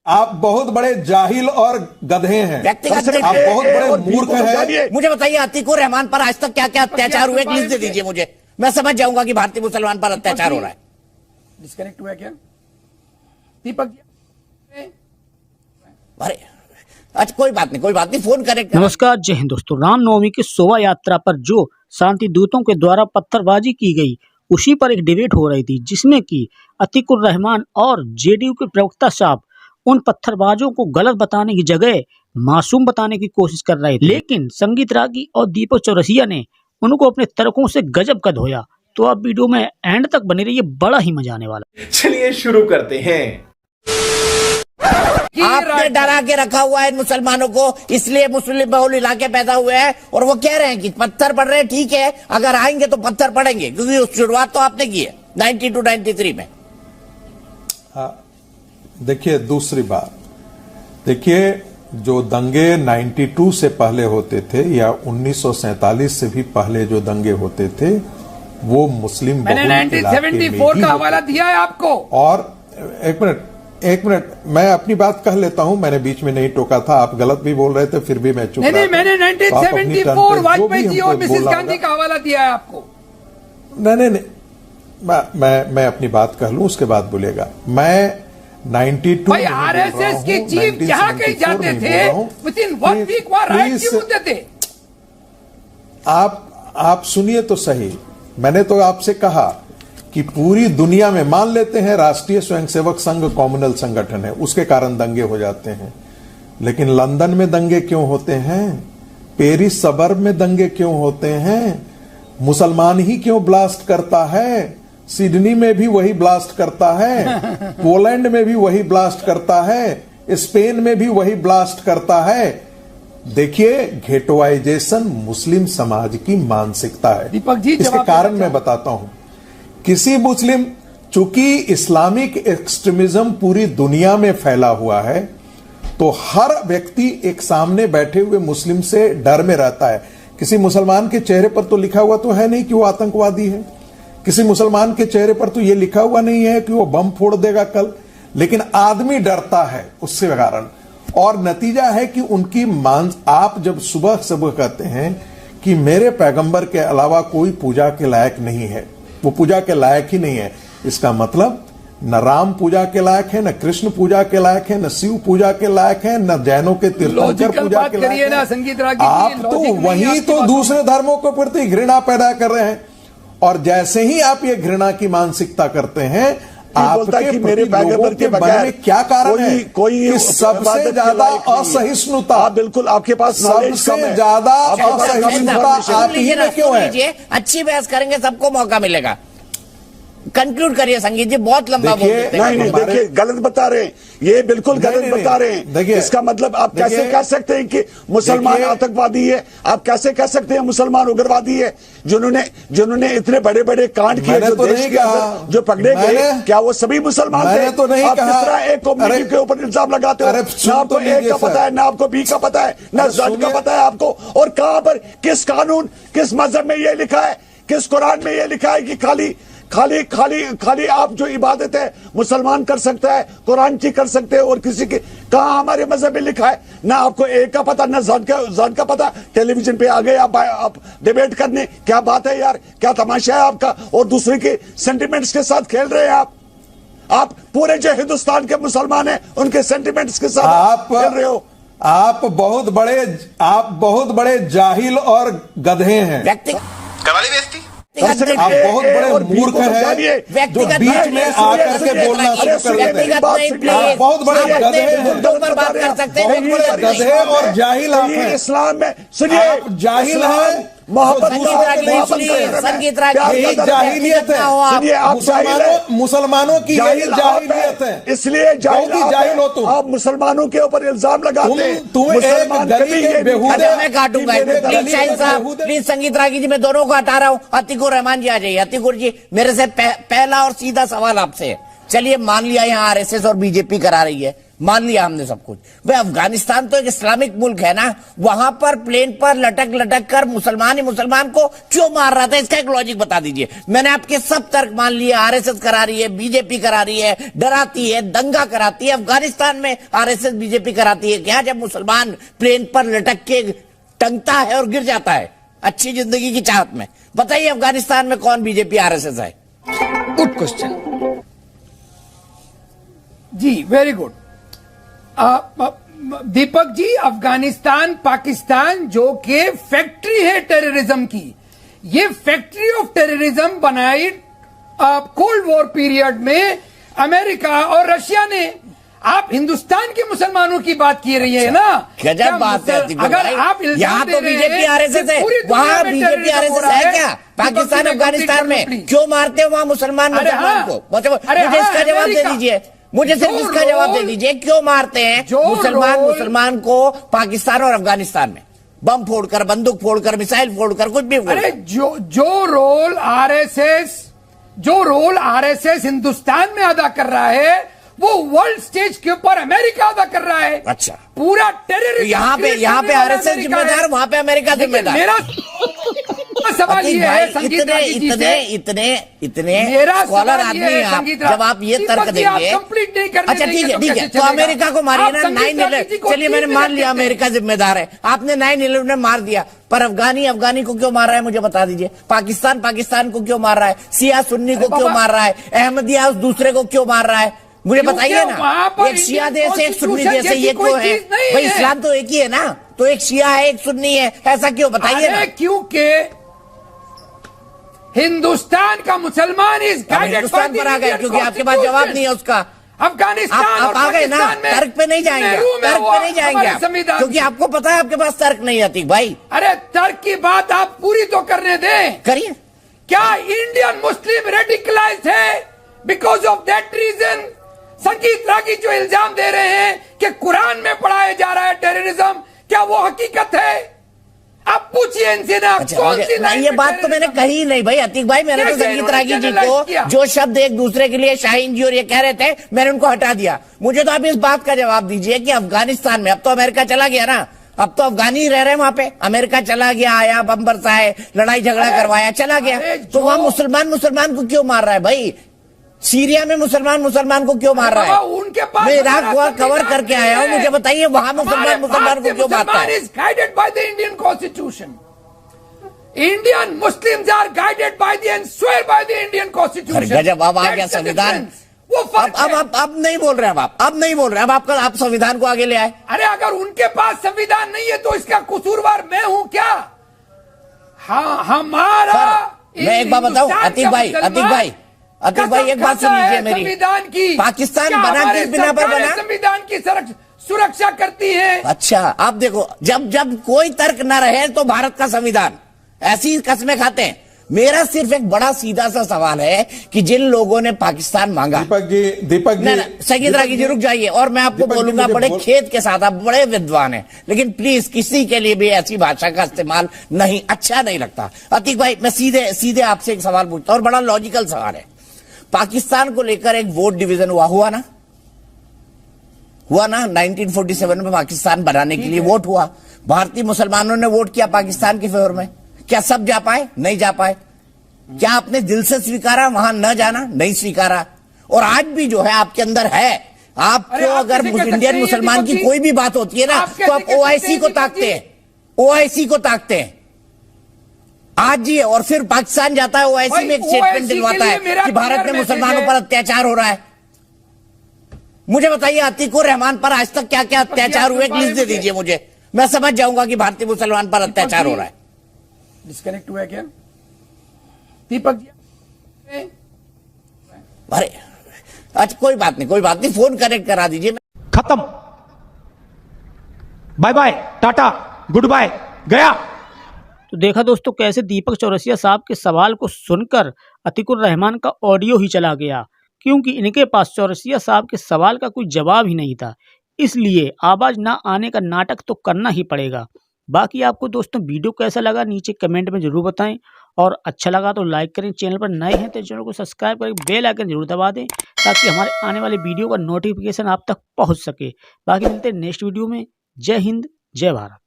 आप बहुत बड़े जाहिल और गधे हैं। व्यक्तिगत आप बहुत बड़े मूर्ख हैं। मुझे बताइए अतीकुर रहमान पर आज तक क्या क्या अत्याचार हुए, एक लिस्ट दे दीजिए मुझे, मैं समझ जाऊंगा कि भारतीय मुसलमान पर अत्याचार हो रहा है। डिस्कनेक्ट हुआ क्या दीपक? अरे अच्छा कोई बात नहीं, फोन करेक्ट। नमस्कार, जय हिंद दोस्तों। रामनवमी की शोभा यात्रा पर जो शांति दूतों के द्वारा पत्थरबाजी की गई, उसी पर एक डिबेट हो रही थी, जिसमें कि अतीकुर रहमान और जेडीयू के प्रवक्ता साहब उन पत्थरबाजों को गलत बताने की जगह मासूम बताने की कोशिश कर रहे थे। लेकिन संगीत रागी और दीपक चौरसिया ने उनको अपने तर्कों से गजब का धोया। तो आप वीडियो में एंड तक बने रहिए, बड़ा ही मजा आने वाला। चलिए शुरू करते हैं। आपने डरा के रखा हुआ है मुसलमानों को, इसलिए मुस्लिम बहुल इलाके पैदा हुए हैं और वो कह रहे हैं कि पत्थर पड़ रहे हैं। ठीक है, अगर आएंगे तो पत्थर पड़ेंगे, क्योंकि उस शुरुआत तो आपने की है 92-93 में। देखिए, दूसरी बात देखिए, जो दंगे 92 से पहले होते थे या 1947 से भी पहले जो दंगे होते थे, वो मुस्लिम मैंने 1974 का हवाला दिया है आपको। और एक मिनट मैं अपनी बात कह लेता हूं। मैंने बीच में नहीं टोका था, आप गलत भी बोल रहे थे, फिर भी मैं चुप रहा। नहीं, मैंने 1974 वाजपेयी जी और मिसेस गांधी का हवाला दिया है आपको। नहीं, मैं अपनी बात कह लूं, उसके बाद बोलेगा। मैं 92 भाई आरएसएस के चीफ जहां कहीं जाते थे, विदिन 1 वीक वहां राइट क्यों होते थे? आप सुनिए तो सही। मैंने तो आपसे कहा कि पूरी दुनिया में मान लेते हैं राष्ट्रीय स्वयंसेवक संघ कम्युनल संगठन है, उसके कारण दंगे हो जाते हैं। लेकिन लंदन में दंगे क्यों होते हैं? पेरिस सबर्ब में दंगे क्यों होते हैं? मुसलमान ही क्यों ब्लास्ट करता है? सिडनी में भी वही ब्लास्ट करता है, पोलैंड में भी वही ब्लास्ट करता है, स्पेन में भी वही ब्लास्ट करता है। देखिए, घेटोइजेशन मुस्लिम समाज की मानसिकता है। दीपक जी, इसके कारण मैं बताता हूं। किसी मुस्लिम, चूंकि इस्लामिक एक्सट्रीमिज्म पूरी दुनिया में फैला हुआ है, तो हर व्यक्ति एक सामने बैठे हुए मुस्लिम से डर में रहता है। किसी मुसलमान के चेहरे पर तो लिखा हुआ तो है नहीं कि वो आतंकवादी है। किसी मुसलमान के चेहरे पर तो ये लिखा हुआ नहीं है कि वो बम फोड़ देगा कल, लेकिन आदमी डरता है उसके कारण। और नतीजा है कि उनकी आप जब सुबह सुबह कहते हैं कि मेरे पैगंबर के अलावा कोई पूजा के लायक नहीं है, वो पूजा के लायक ही नहीं है, इसका मतलब न राम पूजा के लायक है, न कृष्ण पूजा के लायक है, न शिव पूजा के लायक है, न जैनों के तीर्थंकर पूजा के लायक है। आप तो वही तो दूसरे धर्मों के प्रति घृणा पैदा कर रहे हैं। और जैसे ही आप ये घृणा की मानसिकता करते हैं, आपके मेरे पैगंबर के बगैर क्या कारण है? कोई सबसे ज्यादा असहिष्णुता, बिल्कुल आपके पास सबसे ज्यादा असहिष्णुता आप ही में क्यों है? अच्छी बहस करेंगे, सबको मौका मिलेगा। कंक्लूड करिए संगीत जी, बहुत लंबा बोल देते हैं। नहीं, देखिए गलत बता रहे हैं, ये बिल्कुल गलत बता रहे हैं। देखिए, इसका मतलब आप कैसे कह सकते हैं कि मुसलमान आतंकवादी है? आप कैसे कह सकते हैं मुसलमान उग्रवादी है? जिन्होंने इतने बड़े बड़े कांड किए, जो देश के अंदर जो पकड़े गए, क्या वो सभी मुसलमान थे? तो नहीं आप किस तरह एक कम्युनिटी के ऊपर इल्जाम लगाते हो? ना आपको ए का पता है, ना आपको बी का पता है, ना जेड का पता है आपको। और कहां पर, किस कानून, किस मजहब में ये लिखा है, किस कुरान में ये लिखा है कि खाली आप जो इबादत है मुसलमान कर सकता है, कुरान की कर सकते हैं, और किसी के कहां हमारे मजहब में लिखा है? ना आपको एक का पता, ना जान का पता। टेलीविजन पे आ गए आप डिबेट करने। क्या बात है यार, क्या तमाशा है आपका? और दूसरे के सेंटिमेंट्स के साथ खेल रहे हैं आप पूरे जो हिंदुस्तान के मुसलमान हैं उनके सेंटिमेंट्स के साथ आप खेल रहे हो। आप बहुत बड़े जाहिल और गधे हैं। करवाली बेइज्जती। आप बहुत बड़े मूर्ख हैं जो बीच में आकर के बोलना शुरू कर देते हैं। आप बहुत बड़े गधे हैं, बहुत बड़े गधे और जाहिल आप हैं। इस्लाम में सुनिए, आप जाहिल हैं, संगीत राग यही जाहिलियत है। मुसलमानों की यही जाहिलियत है, इसलिए जाहिल हो तुम। आप मुसलमानों के ऊपर इल्जाम लगाते हैं। तुम एक गली के बेहूदे। मैं काटूंगा। प्लीज शाहिद साहब, प्लीज संगीत रागी जी, मैं दोनों को हटा रहा हूँ। अतीकुर रहमान जी आ जाइए। अतीकुर जी, मेरे से पहला और सीधा सवाल आपसे है। चलिए मान लिया यहाँ आरएसएस और बीजेपी करा रही है, मान लिया हमने सब कुछ। भाई अफगानिस्तान तो एक इस्लामिक मुल्क है ना, वहां पर प्लेन पर लटक लटक कर मुसलमान ही मुसलमान को क्यों मार रहा था, इसका एक लॉजिक बता दीजिए। मैंने आपके सब तर्क मान लिए, आरएसएस करा रही है, बीजेपी करा रही है, डराती है, दंगा कराती है। अफगानिस्तान में आरएसएस बीजेपी कराती है क्या, जब मुसलमान प्लेन पर लटक के टंगता है और गिर जाता है अच्छी जिंदगी की चाहत में? बताइए अफगानिस्तान में कौन बीजेपी आरएसएस है? गुड क्वेश्चन जी, वेरी गुड। दीपक जी, अफगानिस्तान पाकिस्तान जो कि फैक्ट्री है टेररिज्म की, ये फैक्ट्री ऑफ टेररिज्म बनाई कोल्ड वॉर पीरियड में अमेरिका और रशिया ने। आप हिंदुस्तान के मुसलमानों की बात की रही है ना, गजब बात है। अगर आप यहाँ तो बीजेपी आरएसएस है, वहाँ बीजेपी आरएसएस है क्या? पाकिस्तान अफगानिस्तान में क्यों मारते हो वहाँ मुसलमान मुसलमान को? मुझे इसका जवाब दे दीजिए, मुझे सिर्फ इसका जवाब दे दीजिए, क्यों मारते हैं मुसलमान मुसलमान को पाकिस्तान और अफगानिस्तान में? बम फोड़कर, बंदूक फोड़कर, मिसाइल फोड़कर, कुछ भी। अरे जो रोल आरएसएस हिंदुस्तान में अदा कर रहा है, वो वर्ल्ड स्टेज के ऊपर अमेरिका अदा कर रहा है। अच्छा, पूरा टेररिज्म यहाँ पे आरएसएस जिम्मेदार, वहां पे अमेरिका जिम्मेदार। मेरा सवाल ये है, इतने स्कॉलर आदमी आप, जब आप ये तर्क देंगे, अच्छा ठीक है, तो अमेरिका को मारिए ना 9/11। चलिए मैंने मान लिया अमेरिका जिम्मेदार है, आपने 9/11 में मार दिया, पर अफगानी को क्यों मार रहा है मुझे बता दीजिए। पाकिस्तान को क्यों मार रहा है? शिया सुन्नी को क्यों मार रहा है? अहमदिया उस दूसरे को क्यों मार रहा है? मुझे बताइए ना। एक शिया देश है, एक सुन्नी देश है, ये क्यों है भाई? इस्लाम तो एक ही है ना, तो एक शिया है, एक सुन्नी है, ऐसा क्यों? बताइए ना। क्योंकि हिंदुस्तान का मुसलमान इस हिंदुस्तान पर आ गए, क्योंकि आपके पास जवाब नहीं है उसका। अफगानिस्तान आप आ गए ना, तर्क पे नहीं जाएंगे, तर्क पे नहीं जाएंगे आप, क्योंकि आपको पता है आपके पास तर्क नहीं आती भाई। अरे तर्क की बात आप पूरी तो करने दें, करिए। क्या इंडियन मुस्लिम रेडिकलाइज्ड है? बिकॉज ऑफ दैट रीजन संगीत रागी जो इल्जाम दे रहे हैं कि कुरान में पढ़ाया जा रहा है टेररिज्म, क्या वो हकीकत है? आप पूछिए इनसे ना। कौन सी लाइन? ये बात तो मैंने कही नहीं भाई। अतीक भाई, मैंने तो संगीत रागी जी को जो शब्द एक दूसरे के लिए शाहीन जी और ये कह रहे थे, मैंने उनको हटा दिया। मुझे तो आप इस बात का जवाब दीजिए कि अफगानिस्तान में, अब तो अमेरिका चला गया ना, अब तो अफगानी रह रहे हैं वहां पे। अमेरिका चला गया, आया, बम बरसाए, लड़ाई झगड़ा करवाया, चला गया, तो वहां मुसलमान को क्यों मार रहा है भाई? सीरिया में मुसलमान को क्यों मार रहा है? उनके पास मैं इराक कवर करके आया हूं, मुझे बताइए वहां मुसलमान को क्यों मारता है? Guided by the Indian constitution. Indian Muslims are guided by the and swear by the Indian constitution. गजब, अब आ गया संविधान। अब नहीं बोल रहे, अब नहीं बोल रहे, अब आप संविधान को आगे ले आए। अरे अगर उनके पास संविधान नहीं है तो इसका कसूरवार मैं हूं क्या? हाँ, हमारा। मैं एक बात बताऊं अतीक भाई, एक बात सुन लीजिए मेरी। संविधान की पाकिस्तान बना किस बिना पर बना? संविधान की सुरक्षा करती है। अच्छा, आप देखो, जब कोई तर्क न रहे तो भारत का संविधान, ऐसी कस्में खाते हैं। मेरा सिर्फ एक बड़ा सीधा सा सवाल है कि जिन लोगों ने पाकिस्तान मांगा। दीपक जी संगीत रागी जी रुक जाइए, और मैं आपको बोलूंगा बड़े खेद के साथ, आप बड़े विद्वान हैं, लेकिन प्लीज किसी के लिए भी ऐसी भाषा का इस्तेमाल नहीं, अच्छा नहीं लगता। अतीक भाई, मैं सीधे आपसे एक सवाल पूछता हूं, और बड़ा लॉजिकल सवाल है। पाकिस्तान को लेकर एक वोट डिवीजन हुआ ना 1947 में पाकिस्तान बनाने के लिए वोट हुआ। भारतीय मुसलमानों ने वोट किया पाकिस्तान के फेवर में। क्या सब जा पाए? नहीं जा पाए। क्या आपने दिल से स्वीकारा वहां न जाना? नहीं स्वीकारा। और आज भी जो है आपके अंदर है, आपको अगर इंडियन मुसलमान की कोई भी बात होती है ना, तो आप ओआईसी को ताकते हैं, ओआईसी को ताकते हैं आज जी। और फिर पाकिस्तान जाता है, ओआईसी में एक स्टेटमेंट दिलवाता है कि भारत में मुसलमानों पर अत्याचार हो रहा है। मुझे बताइए अतीकुर रहमान पर आज तक क्या क्या अत्याचार हुए, लिस्ट दे दीजिए मुझे, मैं समझ जाऊंगा कि भारतीय मुसलमान पर अत्याचार हो रहा है। डिस्कनेक्ट हुआ क्या दीपक जी? अरे अच्छा, कोई बात नहीं, फोन कनेक्ट करा दीजिए। खत्म, bye bye, tata, goodbye, गया। तो देखा दोस्तों कैसे दीपक चौरसिया साहब के सवाल को सुनकर अतीकुर रहमान का ऑडियो ही चला गया, क्योंकि इनके पास चौरसिया साहब के सवाल का कोई जवाब ही नहीं था। इसलिए आवाज़ ना आने का नाटक तो करना ही पड़ेगा। बाकी आपको दोस्तों वीडियो कैसा लगा नीचे कमेंट में ज़रूर बताएं, और अच्छा लगा तो लाइक करें, चैनल पर नए हैं तो चैनल को सब्सक्राइब करें, बेल आइकन जरूर दबा दें ताकि हमारे आने वाले वीडियो का नोटिफिकेशन आप तक पहुंच सके। बाकी मिलते हैं नेक्स्ट वीडियो में। जय हिंद, जय भारत।